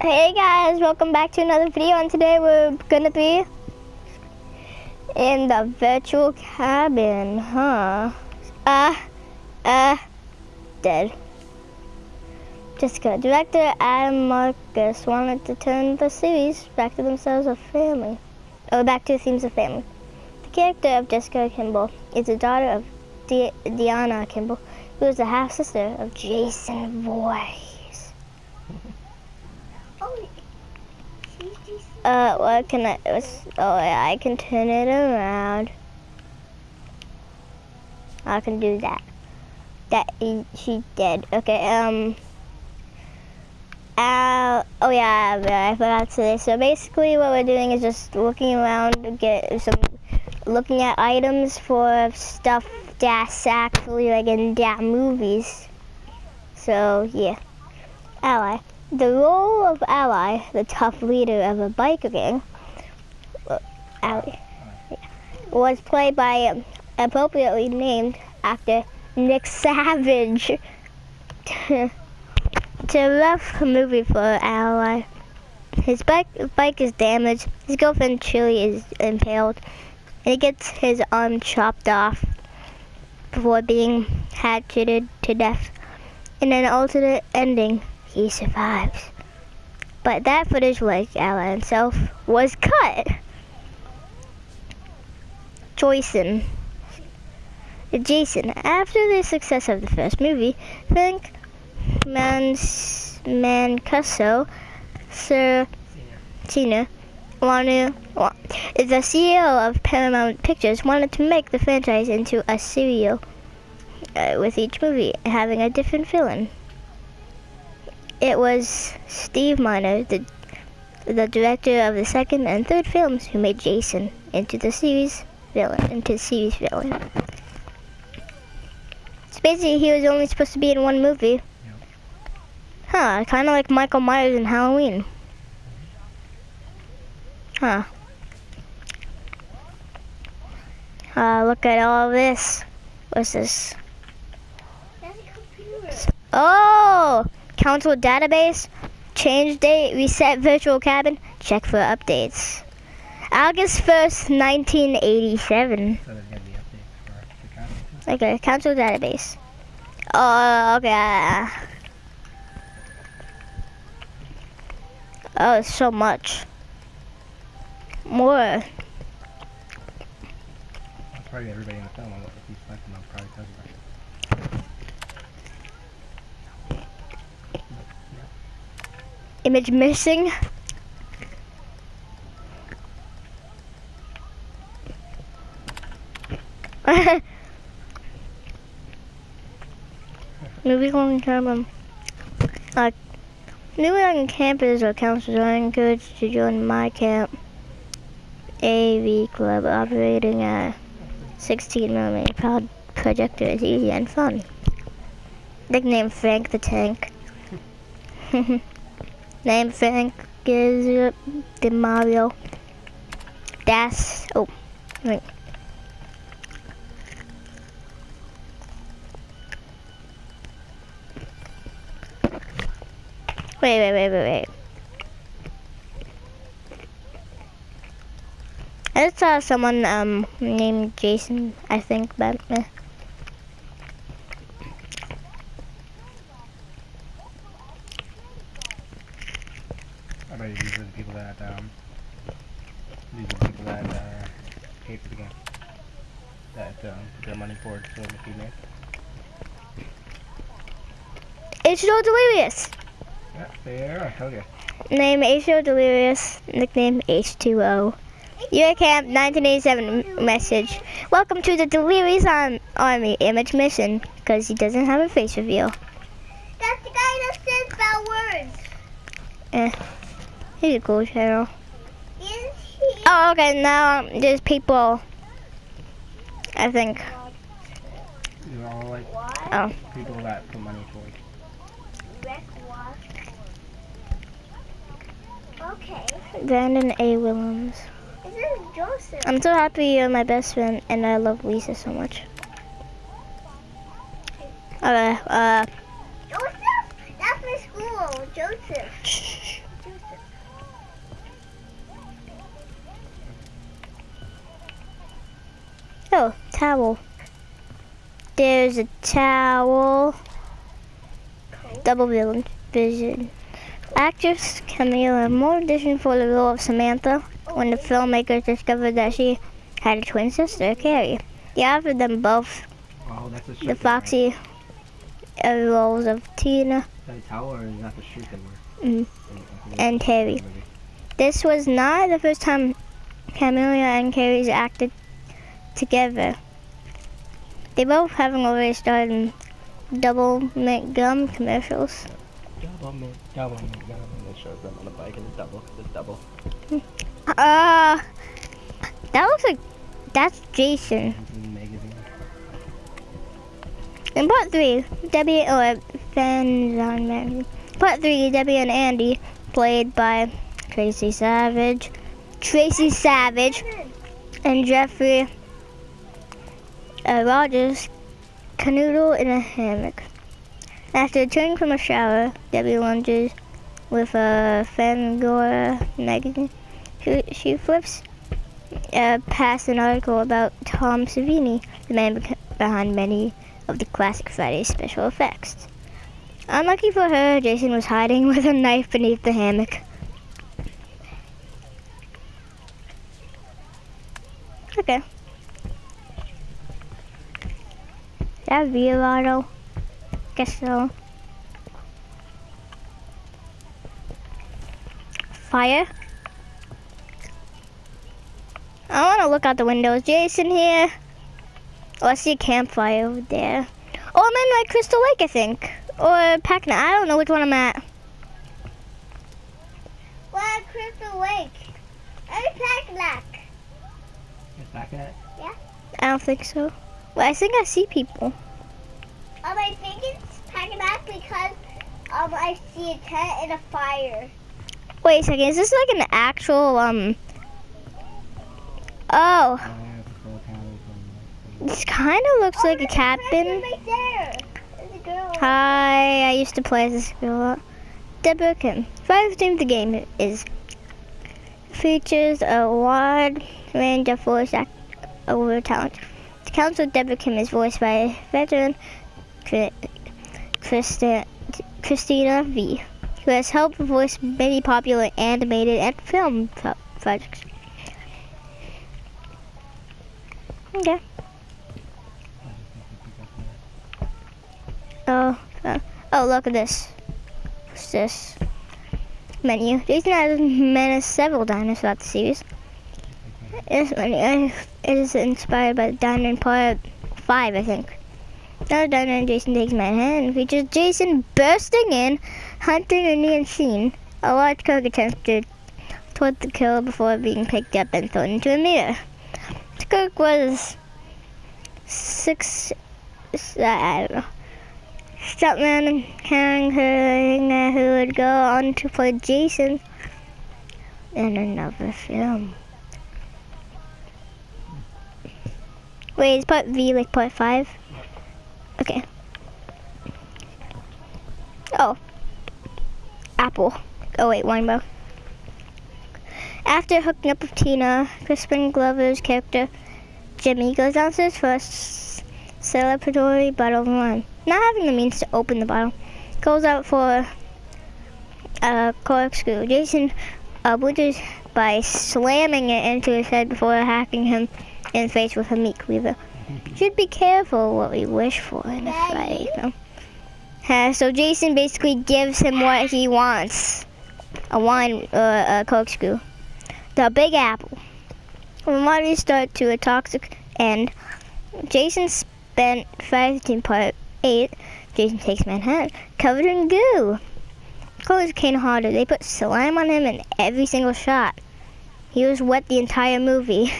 Hey guys, welcome back to another video, and today we're gonna be in the virtual cabin, huh? Dead. Jessica, director Adam Marcus wanted to turn the series back to themselves of family. Back to the themes of family. The character of Jessica Kimball is the daughter of Deanna Kimball, who is the half-sister of Jason Voorhees. What can I, oh yeah, I can turn it around. I can do that. She's dead. Okay, oh yeah, I forgot to say. So basically what we're doing is just looking around to looking at items for stuff that's actually like in movies. So yeah, Ally. The role of Ally, the tough leader of a biker gang, was played by appropriately named actor Nick Savage. It's a rough movie for Ally. His bike is damaged, his girlfriend Chili is impaled, and he gets his arm chopped off before being hatcheted to death. In an alternate ending, he survives. But that footage, like Ally himself, was cut. Jason. After the success of the first movie, Frank Mancuso Sr. the CEO of Paramount Pictures, wanted to make the franchise into a serial with each movie having a different villain. It was Steve Miner, the director of the second and third films, who made Jason into the series villain. So basically, he was only supposed to be in one movie. Yep. Huh? Kind of like Michael Myers in Halloween. Huh? Look at all this. What's this? Oh! Council database, change date, reset virtual cabin, check for updates. August 1st, 1987. So there's gonna be updates for the cabin. Okay, council database. Oh, okay. Oh, it's so much. More. That's probably everybody in the film. If you select them, I'll probably tell you about it. Image missing. Movie on camera. New York campers or counselors are encouraged to join my camp AV club operating a 16mm projector is easy and fun. Nickname Frank the Tank. Name Frank is the Mario. That's right. Wait. I just saw someone named Jason, I think, but I bet these are the people that paid for the game. That put their money forward so it could be made. H2O Delirious. Yeah, there, I told you. Name H2O Delirious, nickname H2O. Your camp 1987 message. Welcome to the Delirious Army image mission, because he doesn't have a face reveal. That's the guy that says bad words. He's a cool channel. Is he? Oh, okay, now there's people, I think. These are all like people that put money forward. Okay. Brandon A. Willems. This is Joseph. I'm so happy you're my best friend, and I love Lisa so much. Okay, Joseph? That's my school, Joseph. Oh, towel. There's a towel. Double vision. Actress Camila Moore auditioned for the role of Samantha when the filmmakers discovered that she had a twin sister, Carrie. They offered them both the foxy roles of Tina and Terry. This was not the first time Camila and Carrie acted together. They both having already starred in Double Mint Gum commercials. Double mint gum. It shows them on the bike and it's double. That looks like that's Jason. In part 3, Debbie and Andy, played by Tracy Savage, and Jeffrey Rogers, canoodle in a hammock. After returning from a shower, Debbie lunges with a Fangoria magazine. She flips past an article about Tom Savini, the man behind many of the classic Friday special effects. Unlucky for her, Jason was hiding with a knife beneath the hammock. Okay. Is that real auto? Guess so. Fire? I want to look out the windows. Jason here. Oh, I see a campfire over there. Oh, I'm in like Crystal Lake, I think. Or Packna. I don't know which one I'm at. We're at Crystal Lake. I'm Packna. It's back at? Yeah. I don't think so. Well, I think I see people. I think it's Packna because I see a tent and a fire. Wait a second. Is this like an actual Oh. This kind of looks like a cabin. Right there. There's a girl. Hi, I used to play as this girl. Deborah Kim. 5th name of the game is features a wide range of voice over talent. The council Deborah Kim is voiced by veteran Christina V, who has helped voice many popular animated and film projects. Okay. Oh, look at this. What's this? Menu. Jason has menaced several diners throughout the series. This menu is inspired by the diner in part 5, I think. Another diner in Jason Takes Manhattan features Jason bursting in, hunting a neon scene. A large cook attempted toward the killer before being picked up and thrown into a mirror. The cook was stuntman Karen Herring, who would go on to play Jason in another film. Wait, is part V like part 5? Okay. Oh. Apple. Oh wait, Rainbow. After hooking up with Tina, Crispin Glover's character Jimmy goes downstairs for a celebratory bottle of wine. Not having the means to open the bottle, goes out for a corkscrew. Jason bludgeons by slamming it into his head before hacking him in the face with a meat cleaver. Should be careful what we wish for in a fight, you know. So Jason basically gives him what he wants. A wine, a corkscrew. The Big Apple. When Marty starts to a toxic end, Jason spent 15 part 8, Jason Takes Manhattan, covered in goo. Colors came harder. They put slime on him in every single shot. He was wet the entire movie.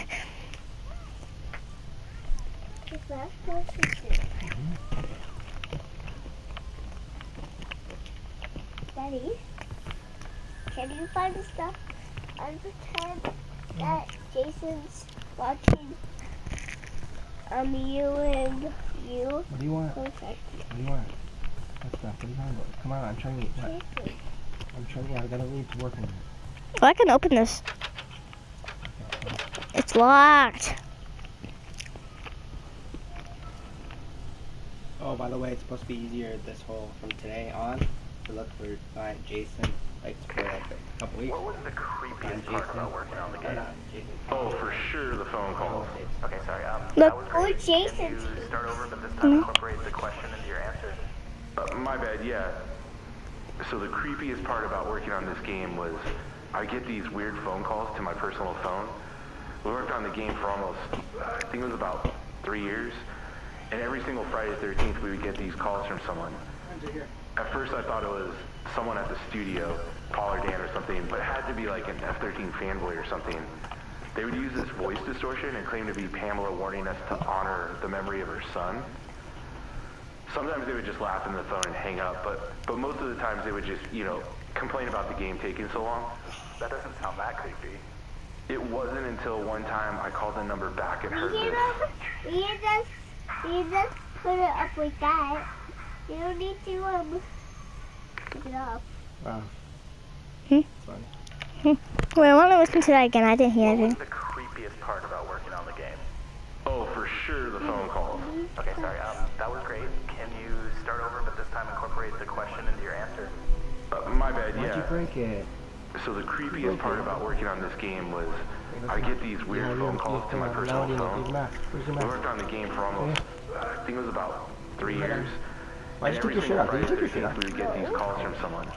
Daddy, can you find the stuff? I pretend that Jason's watching you and you. What do you want? Perfect. What do you want? What stuff? What do you want? Come on, I'm trying to eat. What? I'm trying. Yeah, I gotta leave to work on it. Oh, I can open this. It's locked. Oh, by the way, it's supposed to be easier this whole from today on to look for Jason, like for like a couple weeks. What was the creepiest part about working on the game? Jason. Oh, for sure, the phone calls. Okay, sorry. Look. That was Or great. Jason. Can you start over, but this time incorporate the question into your answer? My bad, yeah. So the creepiest part about working on this game was I get these weird phone calls to my personal phone. We worked on the game for almost, I think it was about 3 years. And every single Friday the 13th, we would get these calls from someone. At first, I thought it was someone at the studio, Paul or Dan or something, but it had to be like an F-13 fanboy or something. They would use this voice distortion and claim to be Pamela warning us to honor the memory of her son. Sometimes they would just laugh into the phone and hang up, but most of the times they would just, complain about the game taking so long. That doesn't sound that creepy. It wasn't until one time I called the number back and heard this. You just put it up like that. You don't need to pick it up. Wow. Hmm? It's funny. Wait, I want to listen to that again. I didn't hear What was anything. the creepiest part about working on the game? Oh, for sure, the phone calls. Okay, sorry. That was great. Can you start over, but this time incorporate the question into your answer? My bad, Why'd you yeah. break it? So the creepiest part about working on this game was I get these weird phone calls to my personal phone. Where's your We mask? worked on the game for almost, I think it was about 3 years. Why'd And you take every your shirt single off? Did Friday you take your the shirt 13th, off? we would get these calls from someone.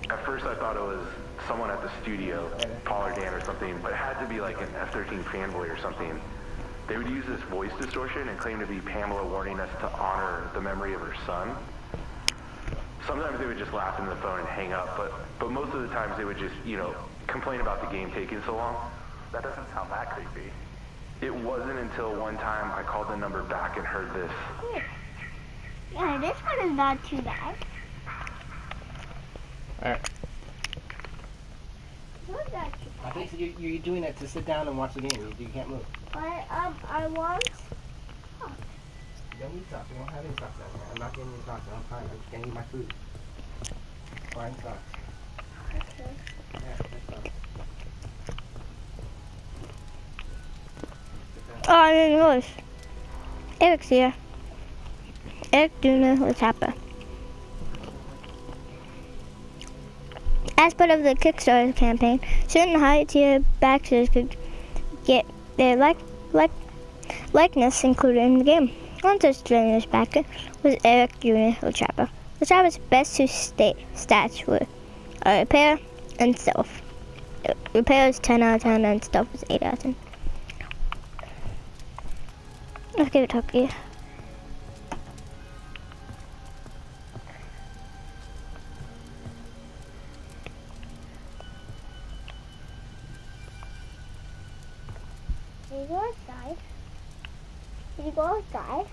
At first I thought it was someone at the studio, Paul or Dan or something, but it had to be like an F-13 fanboy or something. They would use this voice distortion and claim to be Pamela warning us to honor the memory of her son. Sometimes they would just laugh into the phone and hang up, but most of the times they would just, complain about the game taking so long. That doesn't sound that creepy. It wasn't until one time I called the number back and heard this. Yeah, this one is not too bad. Alright. This one's not too I bad. think you're doing it to sit down and watch the game. You can't move. But I want. You don't need socks. We don't have any socks out here. I'm not getting any socks. I'm fine. I'm just getting my food. Fine socks. Okay. Yeah, that's socks. Oh, I didn't notice. Eric's here. Eric Duna, what's happening? As part of the Kickstarter campaign, certain high-tier backers could get their likeness included in the game. One such generous backer was Eric Duna Lachapa. Lachapa's best two stats were repair and stealth. Repair is 10 out of 10 and stealth is 8 out of 10. Let's give it to you. Did you go outside? Did you go outside?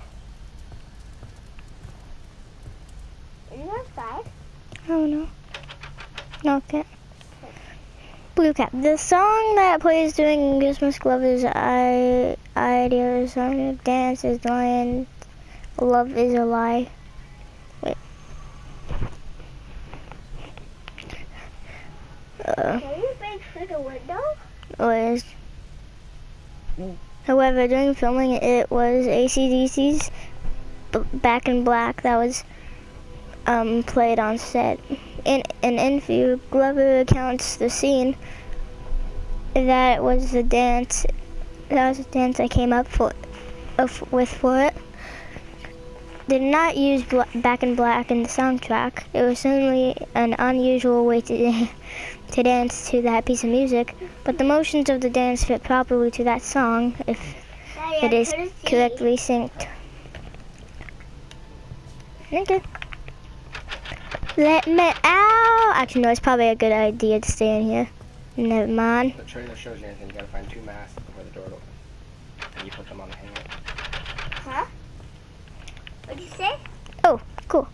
Did you go outside? Oh no. No, can't. Blue Cap. The song that plays during Christmas Club is Idea Song. Dance is Lion. Love is a Lie. Wait. Can you break through the window? Was. However, during filming, it was AC/DC's Back in Black that was played on set. In an interview, Glover recounts the scene that was the dance. That was the dance I came up with for it. Did not use Back in Black in the soundtrack. It was certainly an unusual way to dance to that piece of music, but the motions of the dance fit properly to that song if Daddy, it I is couldn't see. correctly synced. Okay. Let me out! Actually, no, it's probably a good idea to stay in here. Never mind. The trailer shows you anything. You gotta find 2 masks before the door opens. And you put them on the hanger. Huh? What'd you say? Oh, cool.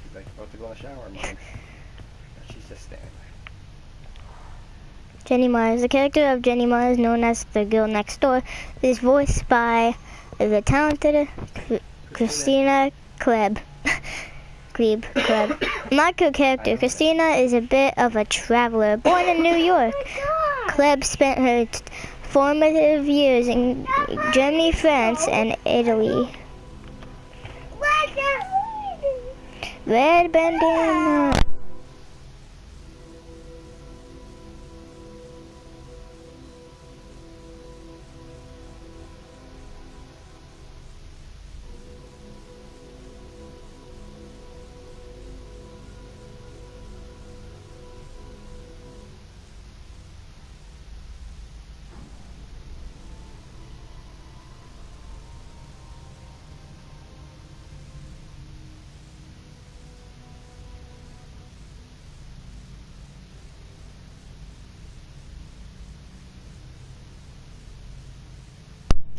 She's like, about to go in the shower, Mom. And she's just standing there. Jenny Myers. The character of Jenny Myers, known as the girl next door, is voiced by the talented Christina Kleb. Kleb. My co-character, Christina, is a bit of a traveler. Born in New York, Kleb spent her formative years in Germany, France, and Italy. Red bandana.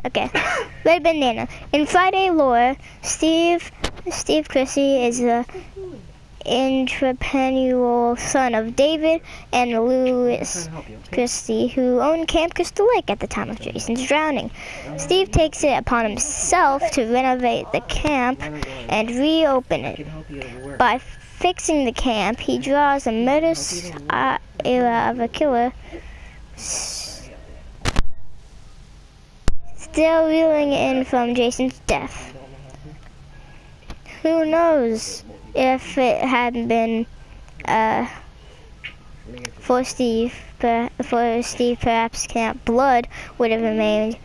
Okay, Red Bandana. In Friday lore, Steve Christie is the entrepreneurial son of David and Louis Christie, who owned Camp Crystal Lake at the time of Jason's drowning. Steve takes it upon himself to renovate the camp and reopen it. By fixing the camp, he draws a murderous era of a killer still reeling in from Jason's death. Who knows if it hadn't been for Steve, perhaps Camp Blood would have remained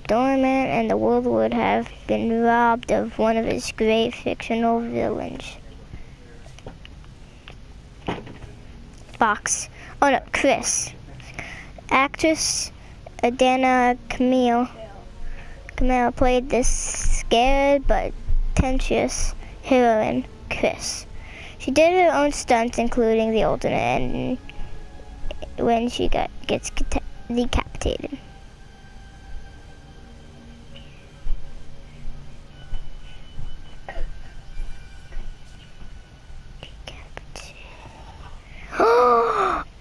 dormant and the world would have been robbed of one of its great fictional villains. Box. Oh no, Chris. Actress Adana Camille played this scared but tenacious heroine, Chris. She did her own stunts, including the alternate ending when she gets decapitated.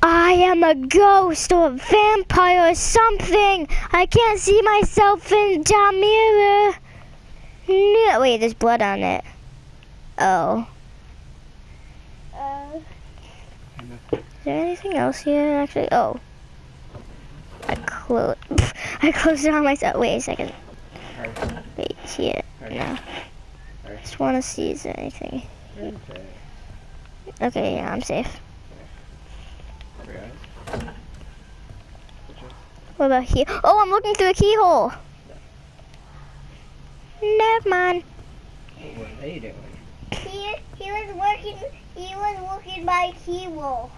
I am a ghost or a vampire or something. I can't see myself in the mirror. No, wait, there's blood on it. Oh. Is there anything else here, actually? Oh. I closed it on myself. Wait a second. Wait, here. No. I just want to see is there anything. Okay, yeah, I'm safe. What about here? Oh, I'm looking through a keyhole. Never mind. What are you doing? He was working my keyhole.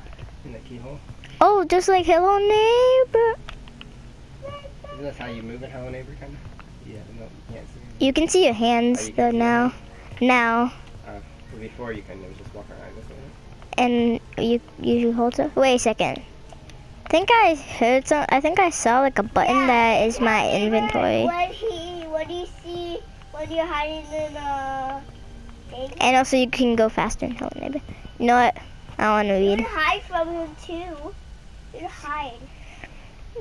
In the keyhole? Oh, just like Hello Neighbor. Isn't that how you move it, Hello Neighbor, kind of? Yeah, no, you can't see it. You can see your hands though now. Now. Before you couldn't, it was just walk around with it. And you hold it. Wait a second. I think I heard some. I think I saw like a button that is my inventory. When you're hiding in a thing. And also you can go faster in Hello Neighbor. You know what? I want to You read. can hide from him too. You can hide.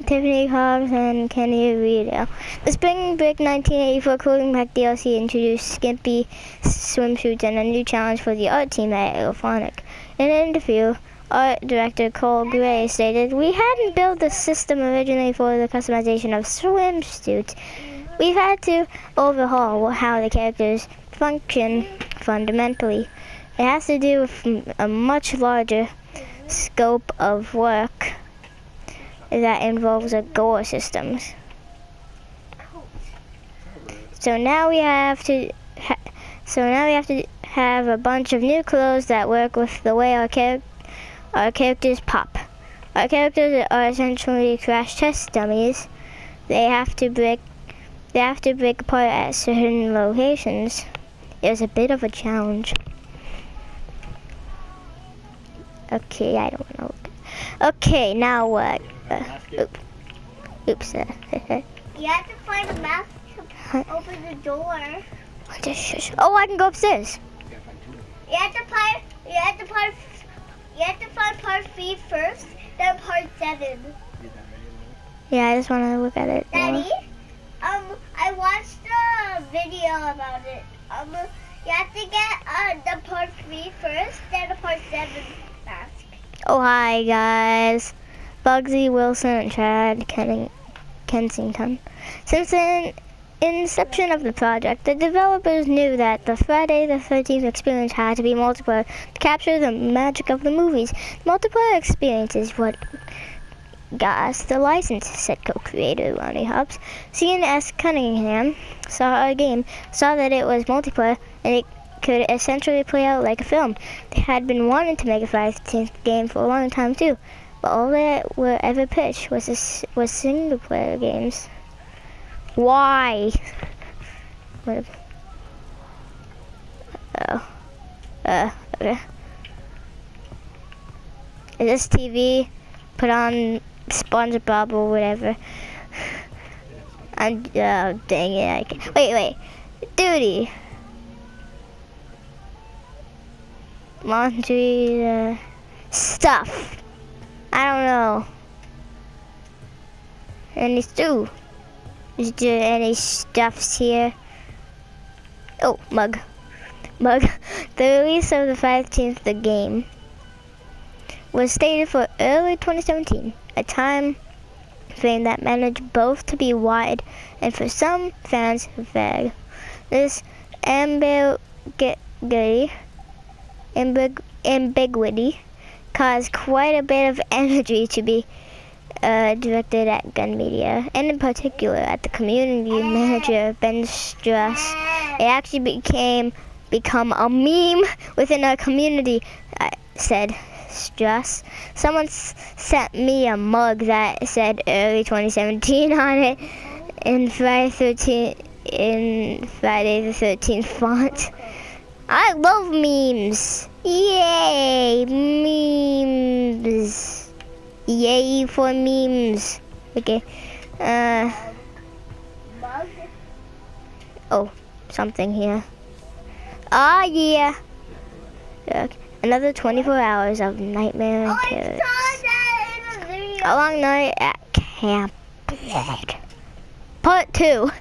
Tiffany Cobbs and Kenny Riedel. The Spring Break 1984 Clothing Pack DLC introduced skimpy swimsuits and a new challenge for the art team at Aerophonic. In an interview, art director Cole Gray stated, "We hadn't built the system originally for the customization of swimsuits. We've had to overhaul how the characters function fundamentally. It has to do with a much larger scope of work that involves a gore systems. So now we have to have a bunch of new clothes that work with the way our characters pop. Our characters are essentially crash test dummies. They have to break apart at certain locations. It was a bit of a challenge." Okay, I don't know. Okay, now what? Oops. You have to find a map to open the door. Oh, I can go upstairs. You have to find part 3 first, then part 7. Yeah, I just want to look at it. Daddy, I watched a video about it. You have to get the part 3 first, then the part 7 mask. Oh, hi, guys. Bugsy, Wilson, and Chad Kensington. Since the inception of the project, the developers knew that the Friday the 13th experience had to be multiplayer to capture the magic of the movies. The multiplayer experience is what got us the license, said co-creator Ronnie Hobbs. C&S Cunningham saw our game, saw that it was multiplayer, and it could essentially play out like a film. They had been wanting to make a 15th game for a long time too, but all that were ever pitched was single-player games. Why? Okay. Okay. Is this TV? Put on SpongeBob or whatever. I'm, dang it, I can't. Wait. Duty. Laundry, stuff. I don't know. Any stew? Is there any stuffs here? Oh, mug. The release of the 15th the game was stated for early 2017, a time frame that managed both to be wide and for some fans vague. This ambiguity caused quite a bit of energy to be directed at Gun Media, and in particular at the community manager Ben Struss. It actually become a meme within our community, said Struss. Someone sent me a mug that said early 2017 on it in Friday the 13th font. I love memes. Yay, memes. Yay for memes. Okay. Mug? Oh, something here. Ah, yeah. Okay. Another 24 hours of nightmare and I terror. saw that in a video. A long night at Camp Blood. Part 2.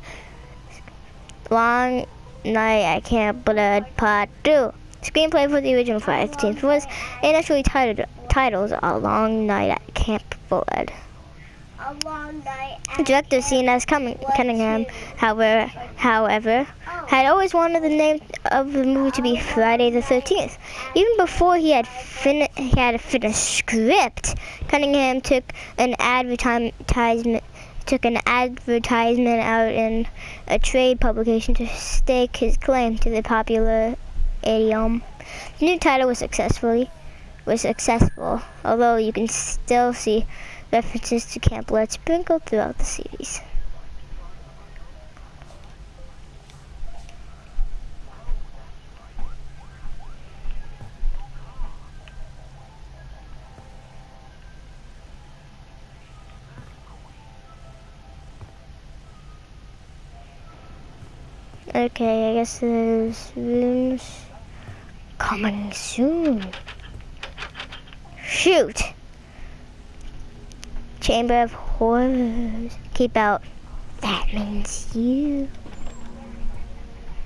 Long night at Camp Blood Part 2. Screenplay for the original 15th was initially titled A Long Night at Camp Blood. A long night at Director C&S Cunningham, however, had always wanted the name of the movie to be Friday the 13th. Even before he had a finished script, Cunningham took an advertisement out in a trade publication to stake his claim to the popular idiom. The new title was successful, although you can still see references to Camp Blood sprinkled throughout the series. Okay, I guess there's rooms coming soon. Shoot! Chamber of Horrors. Keep out. That means you.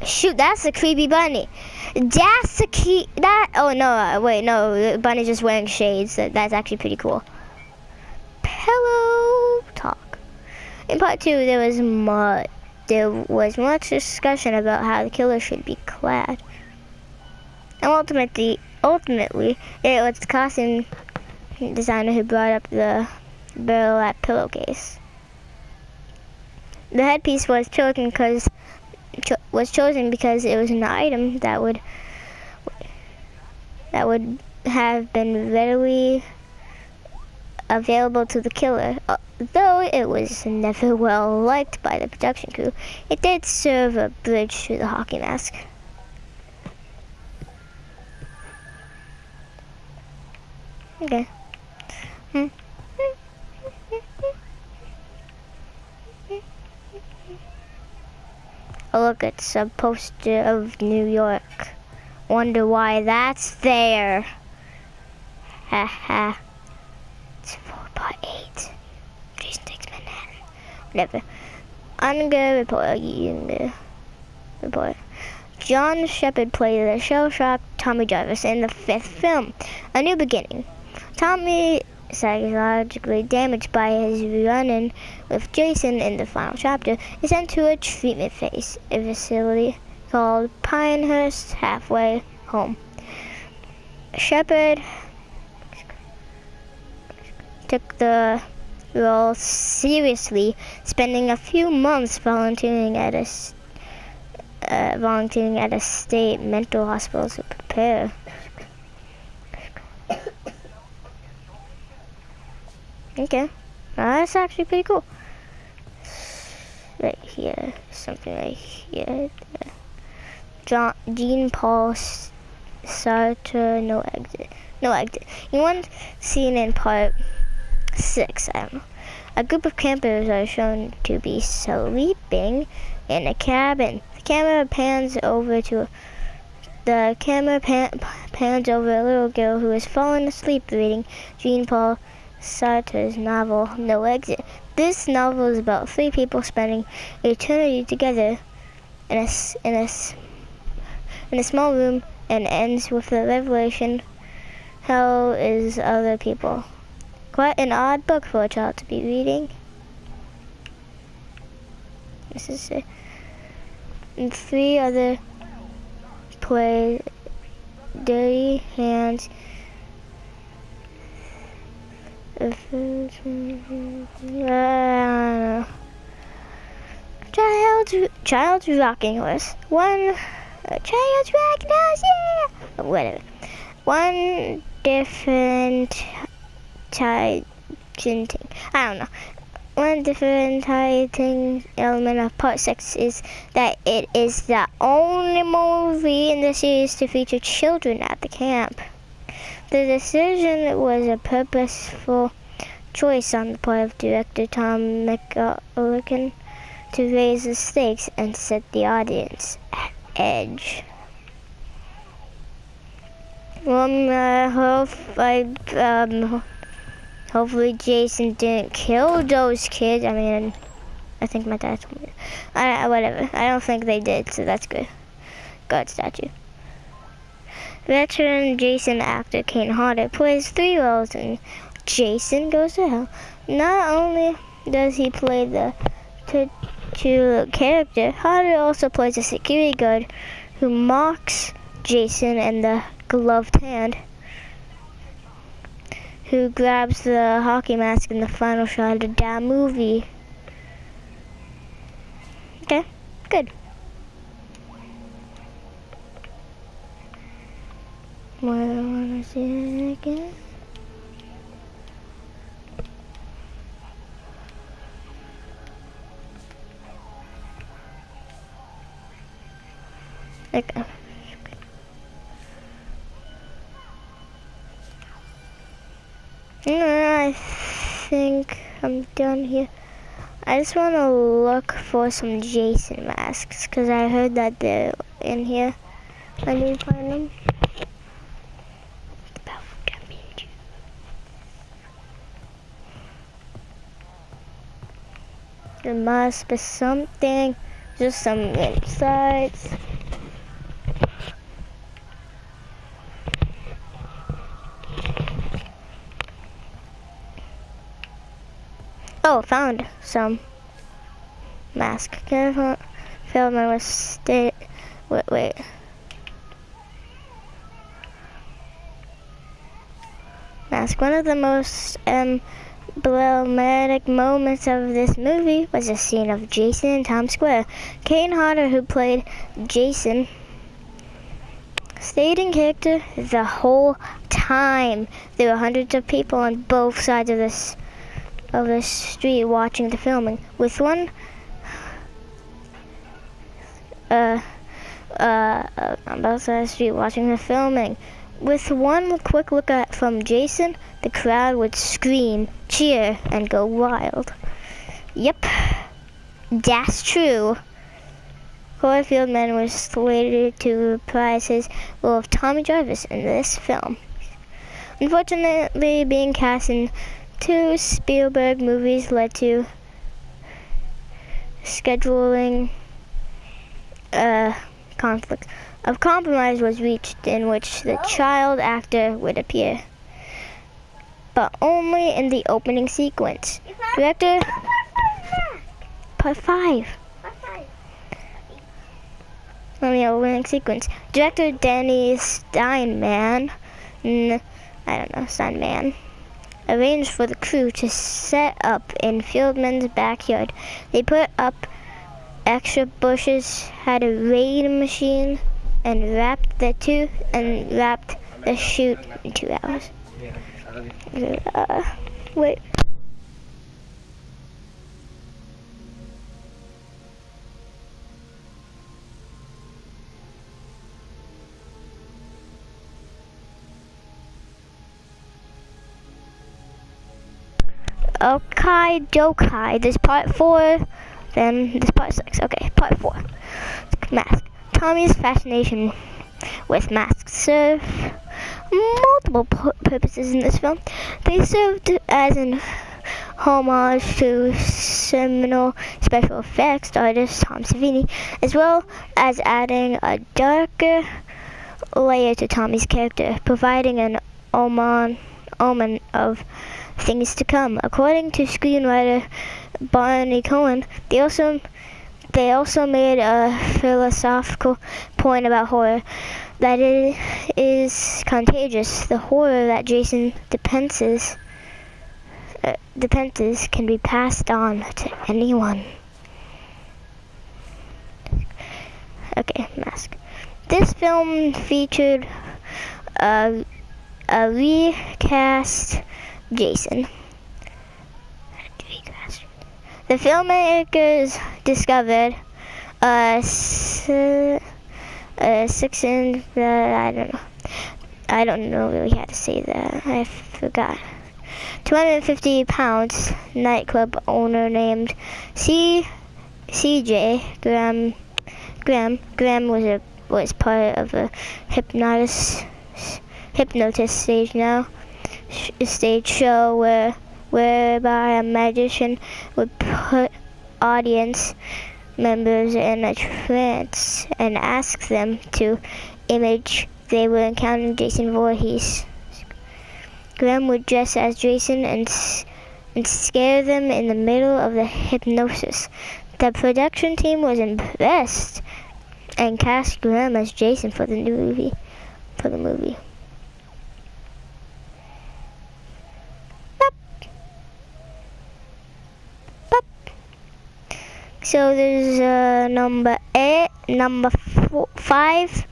Shoot, that's a creepy bunny. That's a key. Oh no, wait, no. The bunny's just wearing shades. That's actually pretty cool. Pillow talk. In part 2, there was much discussion about how the killer should be clad. And ultimately, it was the costume designer who brought up the burlap pillowcase. The headpiece was chosen because it was an item that would have been readily available to the killer. Though it was never well liked by the production crew, it did serve a bridge to the hockey mask. Okay. Oh look, it's a poster of New York. Wonder why that's there. Haha. It's 4x8. Jason takes Manhattan. Whatever. I'm gonna report. John Shepard played the shell-shocked Tommy Jarvis in the 5th film, A New Beginning. Tommy, psychologically damaged by his run-in with Jason in the final chapter, is sent to a treatment facility called Pinehurst Halfway Home. Shepard took the role seriously, spending a few months volunteering at a state mental hospital to prepare. Okay, that's actually pretty cool. Right here, something right here. Jean-Paul Sartre, no exit. In one scene in part 6, I don't know, a group of campers are shown to be sleeping in a cabin. The camera pans over a little girl who has fallen asleep reading Jean-Paul Sartre's novel, No Exit. This novel is about 3 people spending eternity together in a small room and ends with the revelation, hell is other people. Quite an odd book for a child to be reading. This is it. And 3 other play Dirty Hands. Child's Rocking Horse. Child's Rocking Horse, yeah! Whatever. One different I don't know. One differentiating element of part 6 is that it is the only movie in the series to feature children at the camp. The decision was a purposeful choice on the part of director Tom McElligott to raise the stakes and set the audience at edge. Hopefully Jason didn't kill those kids. I mean, I think my dad told me. Whatever. I don't think they did, so that's good. God statue. Veteran Jason actor Kane Hodder plays 3 roles in Jason Goes to Hell. Not only does he play the titular character, Hodder also plays a security guard who mocks Jason and the gloved hand, who grabs the hockey mask in the final shot of that movie. Okay, good. What I wanna see it again? Okay. I think I'm done here. I just want to look for some Jason masks because I heard that they're in here. I need to find them. There must be something, just some insights. Oh, found some mask. Can I fail my mistake? Wait. Mask. One of the most emblematic moments of this movie was a scene of Jason in Times Square. Kane Hodder, who played Jason, stayed in character the whole time. There were hundreds of people on both sides of the street watching the filming. With one on both sides of the street watching the filming. With one quick look from Jason, the crowd would scream, cheer, and go wild. Yep, that's true. Corey Feldman was slated to reprise his role of Tommy Jarvis in this film. Unfortunately, being cast in 2 Spielberg movies led to scheduling conflict of compromise was reached in which the child actor would appear, but only in the opening sequence. Director, part 5. On the opening sequence. Director Danny Steinman, Steinman, arranged for the crew to set up in Fieldman's backyard. They put up extra bushes, had a raid machine, and wrapped the shoot in 2 hours. Wait. Okay, Dokai. This part 4, then this part 6. Okay, part 4. Mask. Tommy's fascination with masks serve multiple purposes in this film. They served as an homage to seminal special effects artist Tom Savini, as well as adding a darker layer to Tommy's character, providing an omen of things to come. According to screenwriter Barney Cohen, they also made a philosophical point about horror, that it is contagious. The horror that Jason depenses can be passed on to anyone. Okay, Mask. This film featured a recast Jason. The filmmakers discovered a 6-inch, I don't know really how to say that, I forgot. 250 pounds nightclub owner named C.J. Graham. Graham was part of a hypnotist stage show whereby a magician would put audience members in a trance and ask them to image they were encountering Jason Voorhees. Graham would dress as Jason and scare them in the middle of the hypnosis. The production team was impressed and cast Graham as Jason for the movie. So there's number 8, number 5,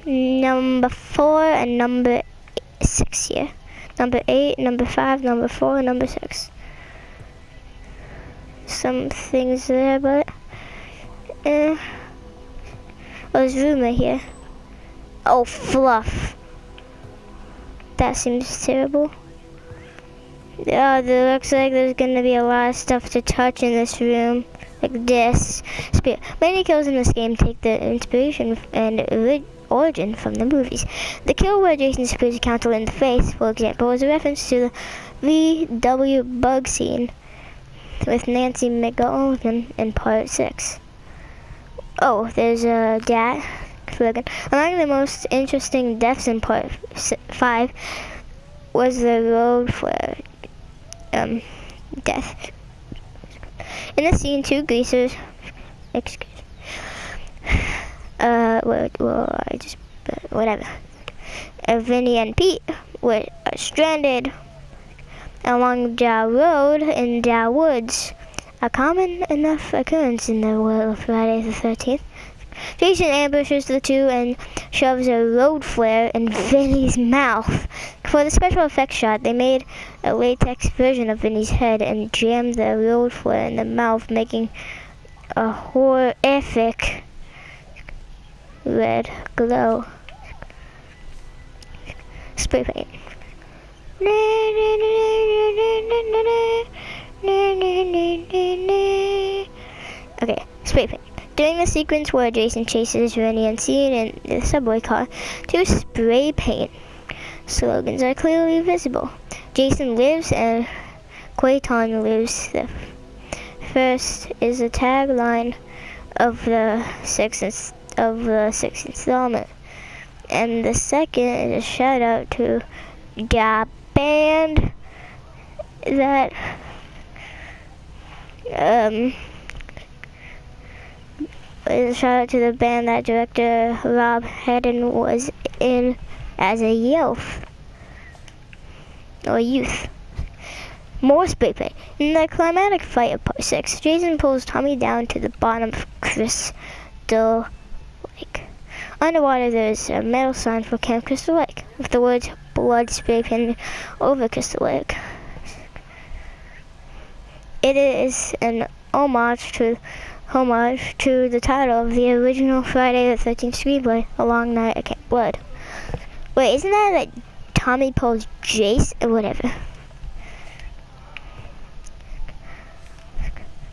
number 4, and number 6 here. Number 8, number 5, number 4, and number 6. Some things there, but there's rumor here. Oh, fluff. That seems terrible. There looks like there's gonna be a lot of stuff to touch in this room, like this. Many kills in this game take their inspiration and origin from the movies. The kill where Jason spears a counselor in the face, for example, is a reference to the VW bug scene with Nancy McGowan in part 6. Oh, there's a dat slogan. Among the most interesting deaths in part 5 was the road flare death. In the scene, 2 greasers, Vinny and Pete were stranded along Dow Road in Dow Woods, a common enough occurrence in the world of Friday the 13th. Jason ambushes the two and shoves a road flare in Vinny's mouth. For the special effects shot, they made a latex version of Vinny's head and jammed the road flare in the mouth, making a horrific red glow. Spray paint. Okay, spray paint. During the sequence where Jason chases Rennie and Sean in the subway car, 2 spray paint slogans are clearly visible. Jason lives and Quayton lives. The first is a tagline of the sixth installment. And the second is a shout out to the band that is a shout out to the band that director Rob Hedden was in as a youth. More spray paint. In the climatic fight of part 6, Jason pulls Tommy down to the bottom of Crystal Lake. Underwater, there is a metal sign for Camp Crystal Lake, with the words blood spray painted over Crystal Lake. It is an homage to the title of the original Friday the 13th screenplay, A Long Night at Camp Blood. Wait, isn't that like Tommy pulls Jace or whatever?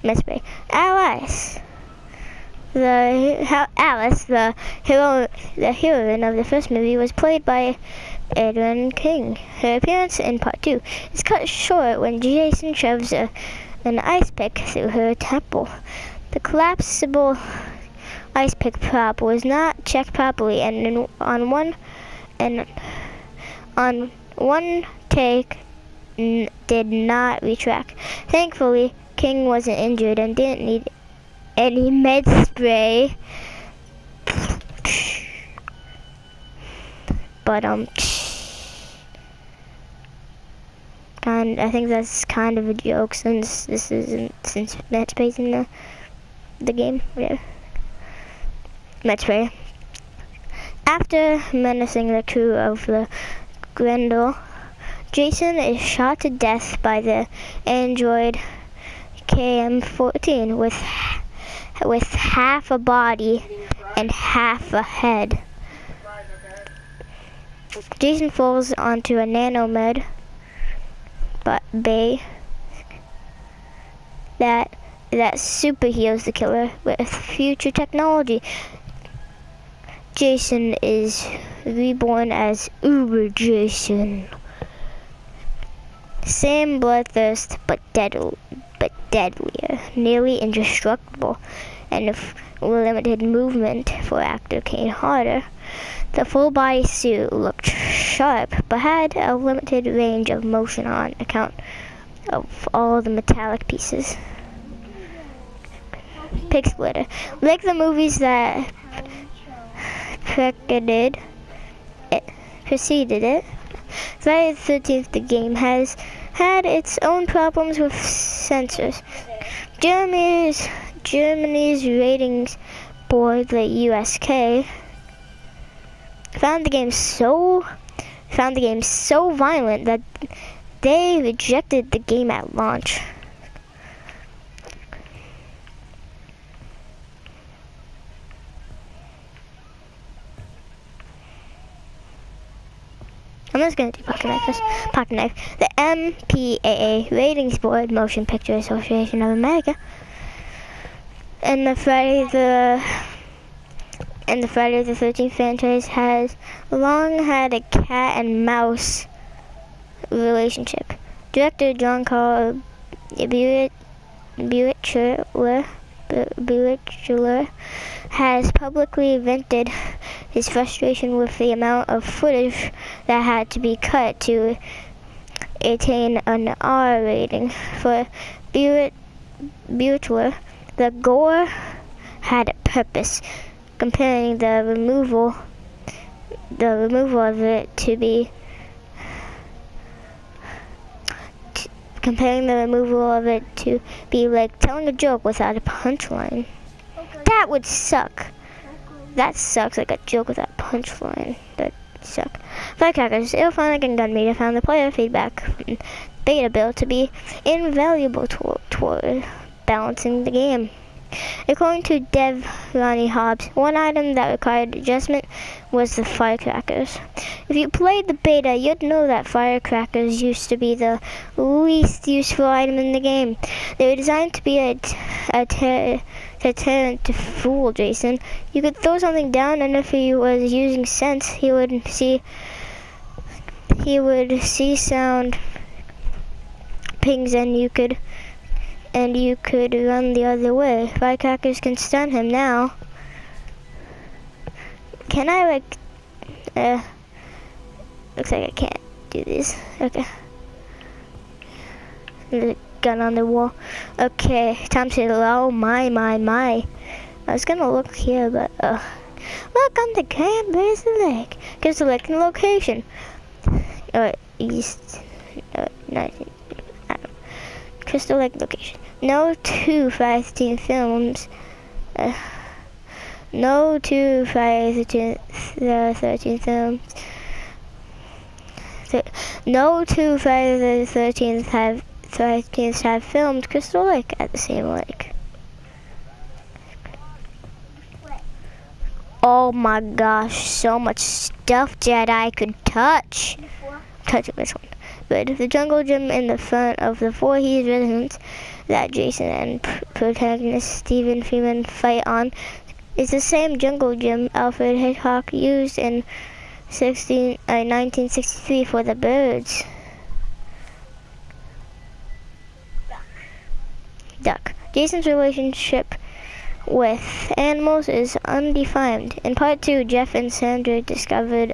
Misspray. Alice, the heroine of the first movie, was played by Adrienne King. Her appearance in part 2 is cut short when Jason shoves an ice pick through her temple. The collapsible ice pick prop was not checked properly, and on one take did not retract. Thankfully, King wasn't injured and didn't need any med spray. But and I think that's kind of a joke since med spray's in the game. Whatever. Med spray. After menacing the crew of the Grendel, Jason is shot to death by the android KM-14 with half a body and half a head. Jason falls onto a nanomed bay that super heals the killer with future technology. Jason is reborn as Uber Jason. Same bloodthirst, but deadlier, nearly indestructible, and with limited movement for actor Kane Hodder. The full body suit looked sharp, but had a limited range of motion on account of all the metallic pieces. Pig Splitter. Like the movies that preceded it, Friday the 13th, the game has had its own problems with censors. Germany's ratings board, the USK, found the game so violent that they rejected the game at launch. I'm just going to do pocket knife first. Pocket knife. The MPAA Ratings Board, Motion Picture Association of America, and the Friday the 13th franchise has long had a cat and mouse relationship. Director John Carl Buechler has publicly vented his frustration with the amount of footage that had to be cut to attain an R rating. For Buechler, the gore had a purpose, comparing the removal of it to be like telling a joke without a punchline. That would suck. That sucks, like a joke without a punchline. That suck. Firecrackers. IllFonic and Gun Media found the player feedback from beta build to be invaluable toward balancing the game. According to Dev Ronnie Hobbs, one item that required adjustment was the firecrackers. If you played the beta, you'd know that firecrackers used to be the least useful item in the game. They were designed to be a deterrent to fool Jason. You could throw something down, and if he was using sense, he would see sound pings, and and you could run the other way. Firecrackers can stun him now. Can I, like, looks like I can't do this. Okay. There's a gun on the wall. Okay, time to, oh my. I was gonna look here, but, welcome to Camp Crystal Lake. Crystal Lake location. East, 19, I don't know. Crystal Lake location. No 2 Friday films. No 2 Friday the 13th films. No 2 Friday the 13th have filmed Crystal Lake at the same lake. Oh my gosh, so much stuff that I could touch. Touching this one. But the jungle gym in the front of the Voorhees residence that Jason and protagonist Stephen Freeman fight on is the same jungle gym Alfred Hitchcock used in 1963 for the birds. Duck. Jason's relationship with animals is undefined. In part 2, Jeff and Sandra discover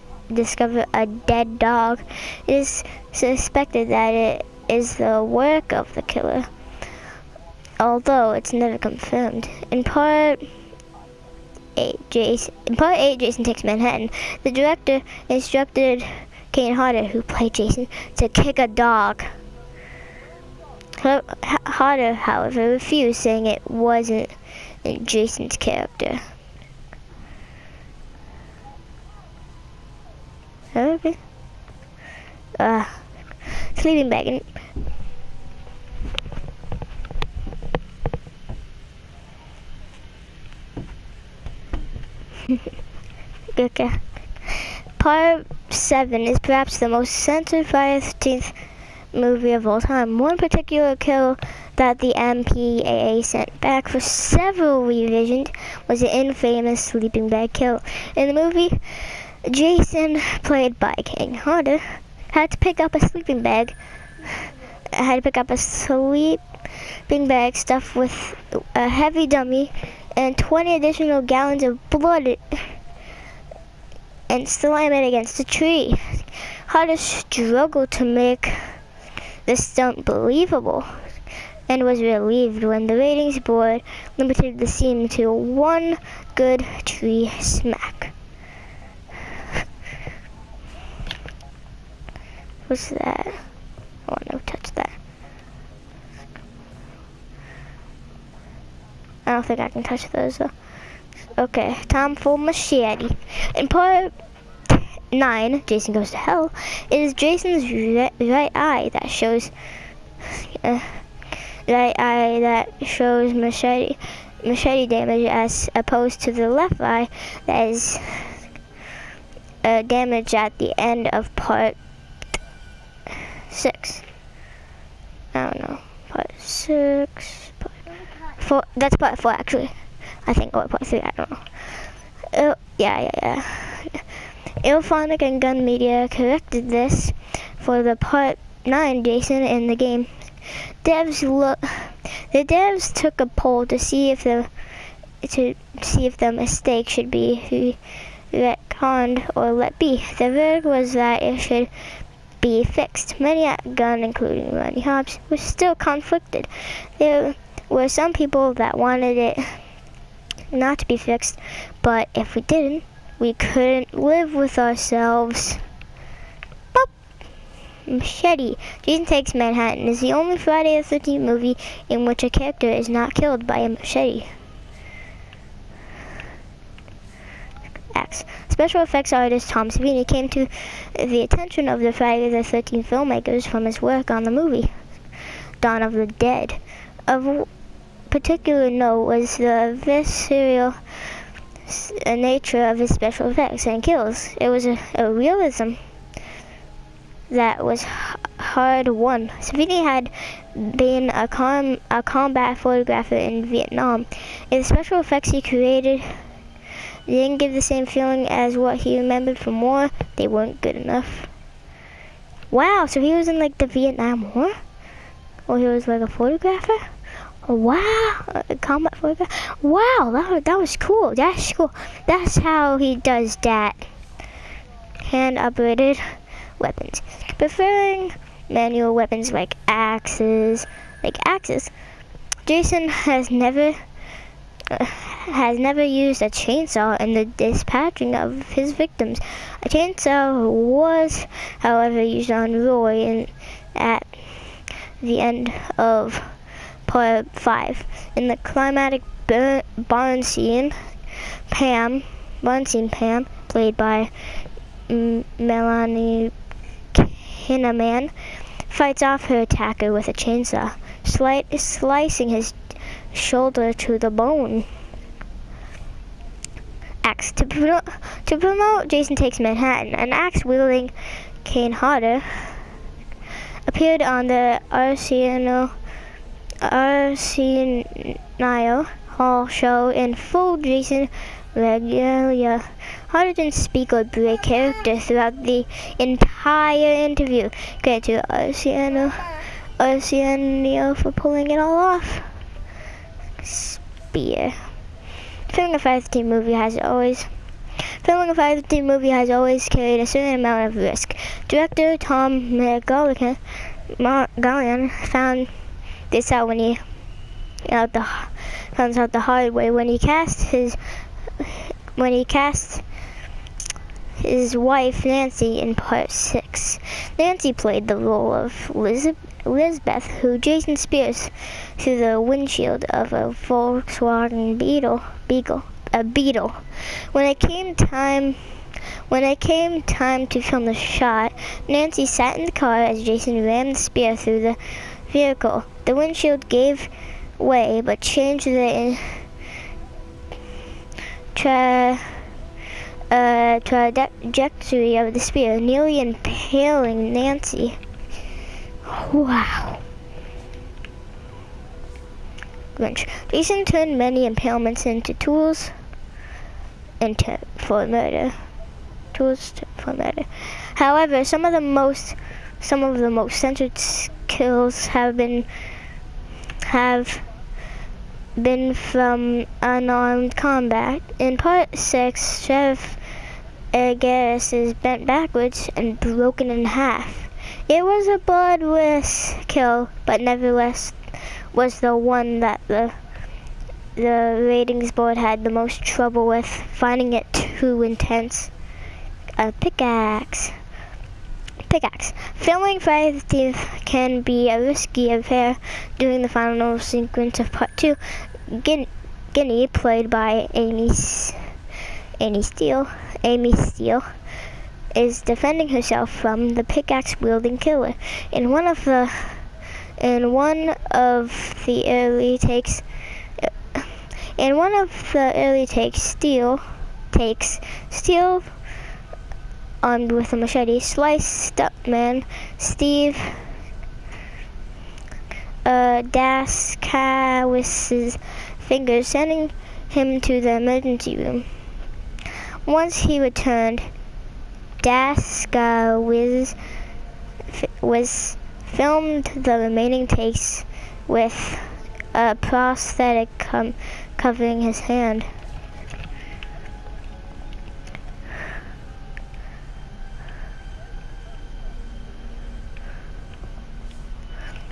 a dead dog. It is suspected that it is the work of the killer, although it's never confirmed. In part 8, Jason Takes Manhattan. The director instructed Kane Hodder, who played Jason, to kick a dog. Hodder, however, refused, saying it wasn't in Jason's character. Okay. Sleeping bag. Okay. Part 7 is perhaps the most censored Friday the 13th movie of all time. One particular kill that the MPAA sent back for several revisions was the infamous sleeping bag kill. In the movie, Jason, played by Kane Hodder, had to pick up a sleeping bag stuffed with a heavy dummy and 20 additional gallons of blood and slam it against a tree. Hodder struggled to make the stunt believable and was relieved when the ratings board limited the scene to 1 good tree smack. What's that? I want to touch that. I don't think I can touch those though. Okay, time for machete. In part 9, Jason Goes to Hell, it is Jason's right eye that shows machete damage, as opposed to the left eye that is damage at the end of part 6. I don't know. Part 6. Part 4. That's part 4 actually. I think, or part 3. I don't know. Yeah. IllFonic and Gun Media corrected this for the part 9 Jason in the game. The devs took a poll to see if the mistake should be retconned or let be. The verdict was that it should be fixed. Many at Gun, including Ronnie Hobbs, were still conflicted. There were some people that wanted it not to be fixed, but if we didn't, we couldn't live with ourselves. Boop. Machete. Jason Takes Manhattan is the only Friday the 13th movie in which a character is not killed by a machete. X. Special effects artist Tom Savini came to the attention of the Friday the 13th filmmakers from his work on the movie Dawn of the Dead. Of particular note was the visceral nature of his special effects and kills. It was a realism that was hard won. Savini had been a combat photographer in Vietnam. If the special effects he created didn't give the same feeling as what he remembered from war, they weren't good enough. Wow, so he was in like the Vietnam War? Or he was like a photographer? Wow, combat photograph. Wow, that was cool. That's cool. That's how he does that. Hand-operated weapons, preferring manual weapons like axes. Jason has never used a chainsaw in the dispatching of his victims. A chainsaw was, however, used on Roy at the end of Part 5. In the climatic barn scene, Pam, played by Melanie Kinnaman, fights off her attacker with a chainsaw, slicing his shoulder to the bone. Axe. To promote Jason Takes Manhattan, an axe-wielding Kane Hodder appeared on the Arsenio Hall show in full Jason regalia. Hodder didn't speak or break character throughout the entire interview. Credit to Arsenio for pulling it all off. Spear. Filming a 515 movie has always carried a certain amount of risk. Director Tom McGowan found this out found out the hard way when he cast his wife Nancy in Part 6. Nancy played the role of Lisbeth, who Jason spears through the windshield of a Volkswagen Beetle. When it came time to film the shot, Nancy sat in the car as Jason ran the spear through the vehicle. The windshield gave way, but changed the trajectory of the spear, nearly impaling Nancy. Wow. Wrench. Jason turned many impalements into tools for murder. However, some of the most censored kills have been from unarmed combat. In Part 6, Sheriff Garris is bent backwards and broken in half. It was a bloodless kill, but nevertheless was the one that the ratings board had the most trouble with, finding it too intense. A pickaxe. Filming 515 can be a risky affair. During the final sequence of Part 2, Ginny, played by Amy Steele, is defending herself from the pickaxe-wielding killer. In one of the early takes, Steele, armed with a machete, sliced stuntman Steve Daskawis's fingers, sending him to the emergency room. Once he returned, Daskawis filmed the remaining takes with a prosthetic covering his hand.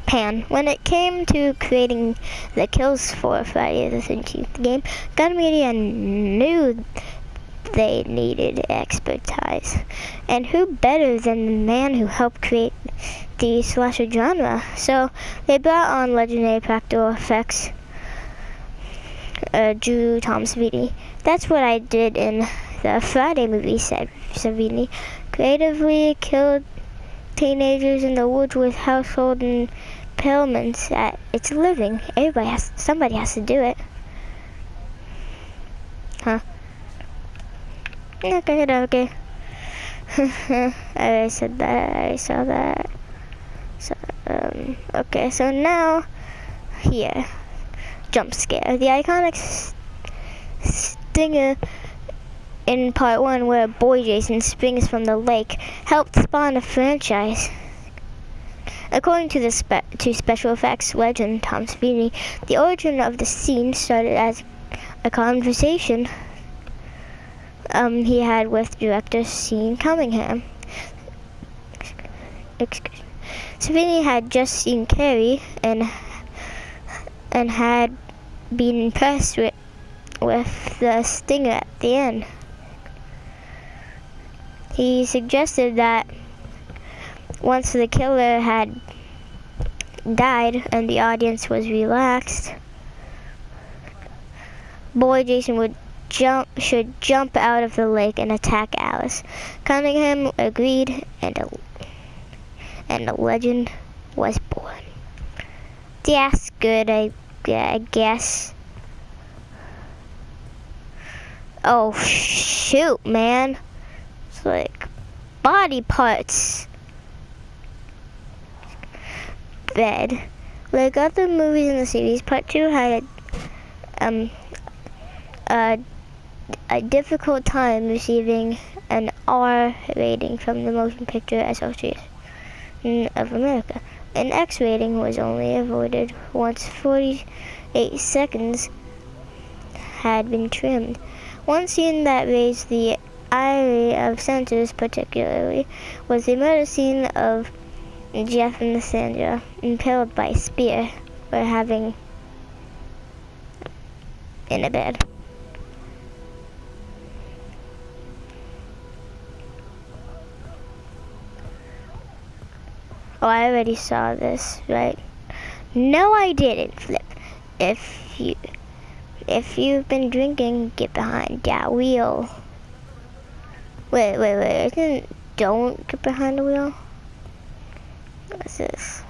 Pan. When it came to creating the kills for Friday the 13th game, Gun Media knew they needed expertise. And who better than the man who helped create the slasher genre? So they brought on legendary practical effects, Drew Tom Savini. That's what I did in the Friday movie, said Savini. Creatively killed teenagers in the woods with household impediments at its living. Somebody has to do it. Huh? Okay. I said that. I saw that. So, okay, so now, here. Jump scare. The iconic stinger in Part 1 where boy Jason springs from the lake helped spawn a franchise. According to to special effects legend Tom Savini, the origin of the scene started as a conversation he had with director Sean Cunningham. Savini had just seen Carrie and had been impressed with the stinger at the end. He suggested that once the killer had died and the audience was relaxed, boy Jason should jump out of the lake and attack Alice. Cunningham agreed, and a legend was born. That's good, I guess. Oh shoot, man. It's like body parts. Bed. Like other movies in the series, Part 2 had a difficult time receiving an R rating from the Motion Picture Association of America. An X rating was only avoided once 48 seconds had been trimmed. One scene that raised the ire of censors particularly was the murder scene of Jeff and Sandra, impaled by a spear, were having in a bed. Oh, I already saw this, right? No, I didn't, Flip. If you've been drinking, get behind that wheel. Wait. Don't get behind the wheel. What's this?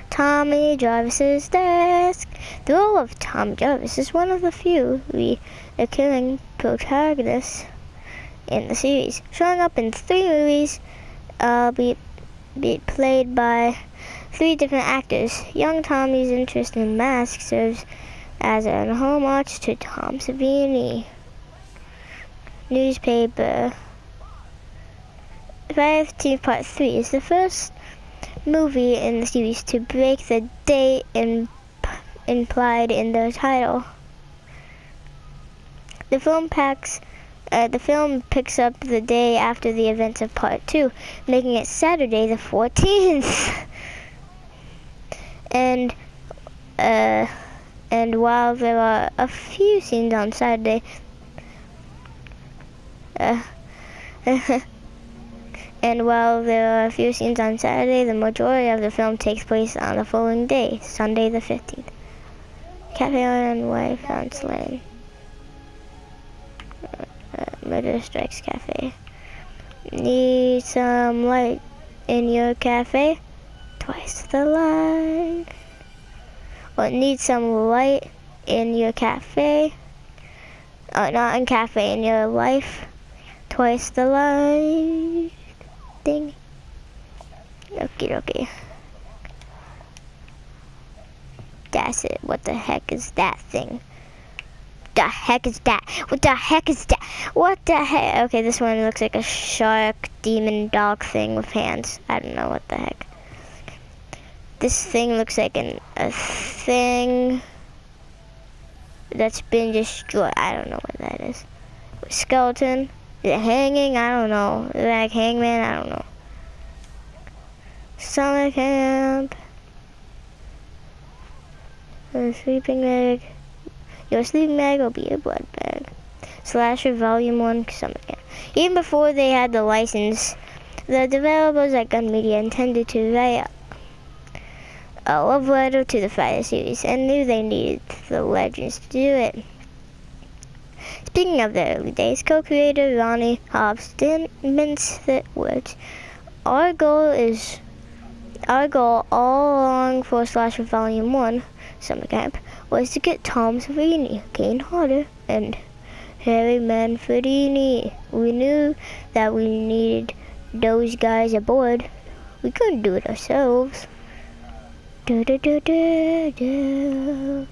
Tommy Jarvis's desk. The role of Tom Jarvis is one of the few recurring protagonists in the series, showing up in 3 movies, be played by 3 different actors. Young Tommy's interest in masks serves as an homage to Tom Savini. Newspaper. Friday the 13th Part 3 is the first movie in the series to break the date implied in the title. The film picks up the day after the events of Part 2, making it Saturday the 14th. And while there are a few scenes on Saturday, the majority of the film takes place on the following day, Sunday the 15th. Cafe and wife found slain. Murder strikes cafe. Need some light in your cafe? Twice the light. Or need some light in your cafe? Oh, not in cafe, in your life. Twice the light. Thing. Okay. That's it. What the heck is that thing? The heck is that? What the heck is that? What the heck? Okay, this one looks like a shark, demon, dog thing with hands. I don't know what the heck. This thing looks like a thing that's been destroyed. I don't know what that is. Skeleton. Is it hanging? I don't know. Is it like Hangman? I don't know. Summer camp. A sleeping bag. Your sleeping bag will be a blood bag. Slasher Volume 1 Summer Camp. Even before they had the license, the developers at Gun Media intended to write a love letter to the Friday series and knew they needed the legends to do it. Speaking of the early days, co-creator Ronnie Hobbs didn't mince the words. Our goal all along for Slasher Volume 1 Summer Camp was to get Tom Savini, Kane Hodder, and Harry Manfredini. We knew that we needed those guys aboard. We couldn't do it ourselves. Do do do do do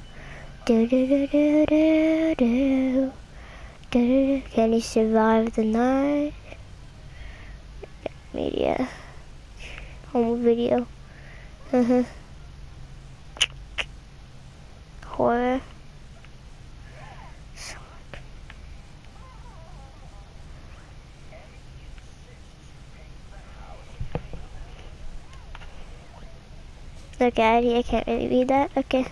do do do do do do. Can he survive the night? Media. Home video. Horror. Okay, I can't really read that. Okay.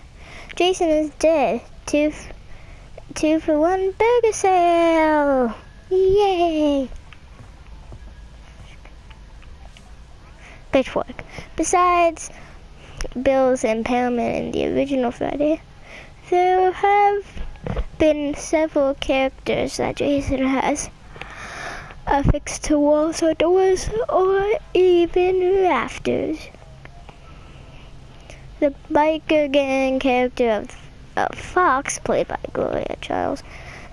Jason is dead. Two for one burger sale. Yay. Pitchfork. Besides Bill's impalement in the original Friday, there have been several characters that Jason has affixed to walls or doors or even rafters. The biker gang character of Fox, played by Gloria Childs,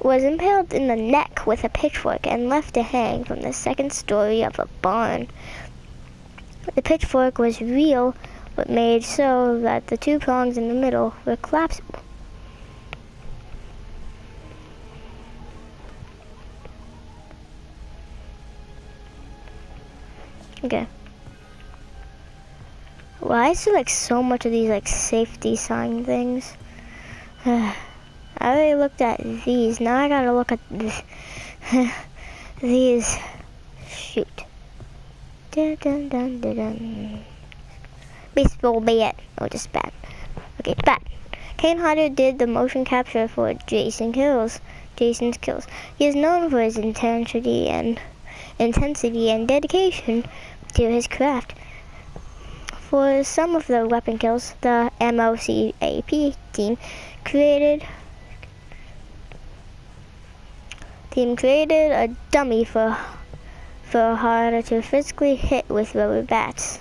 was impaled in the neck with a pitchfork and left to hang from the second story of a barn. The pitchfork was real, but made so that the two prongs in the middle were collapsible. Okay. Why is there like so much of these like safety sign things? I already looked at these. Now I gotta look at this. These. Shoot. Dun dun dun dun dun. Baseball bat. Oh, just bat. Okay, bat. Kane Hodder did the motion capture for Jason's Kills. He is known for his intensity and dedication to his craft. For some of the weapon kills, the MOCAP team created a dummy for Hodder to physically hit with rubber bats.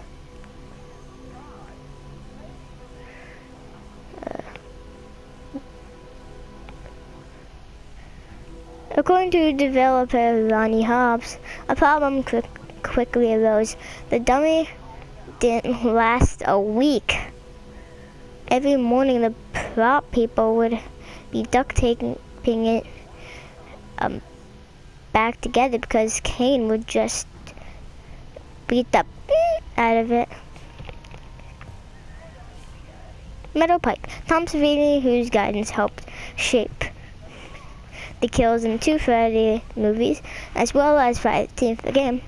According to developer Ronnie Hobbs, a problem quickly arose. The dummy didn't last a week. Every morning the prop people would be duct taping it back together because Kane would just beat the out of it. Metal Pike. Tom Savini, whose guidance helped shape the kills in 2 Friday movies, as well as Friday the 13th, the game,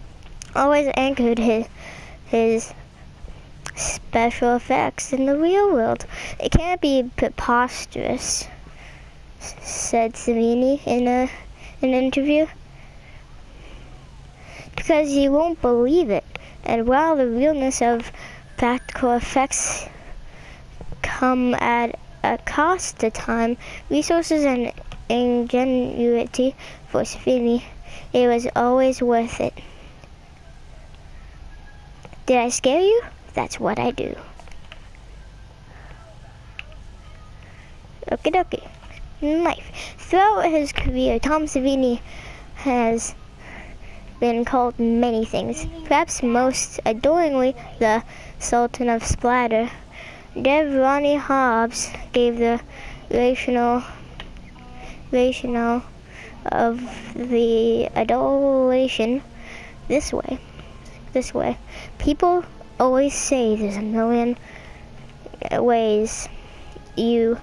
always anchored his special effects in the real world. It can't be preposterous, said Savini in an interview, because you won't believe it. And while the realness of practical effects come at a cost to time, resources, and ingenuity for Savini, it was always worth it. Did I scare you? That's what I do. Okie dokie. Knife. Throughout his career, Tom Savini has been called many things, perhaps most adoringly the Sultan of Splatter. Dev Ronnie Hobbs gave the rationale of the adulation this way. People always say there's a million ways you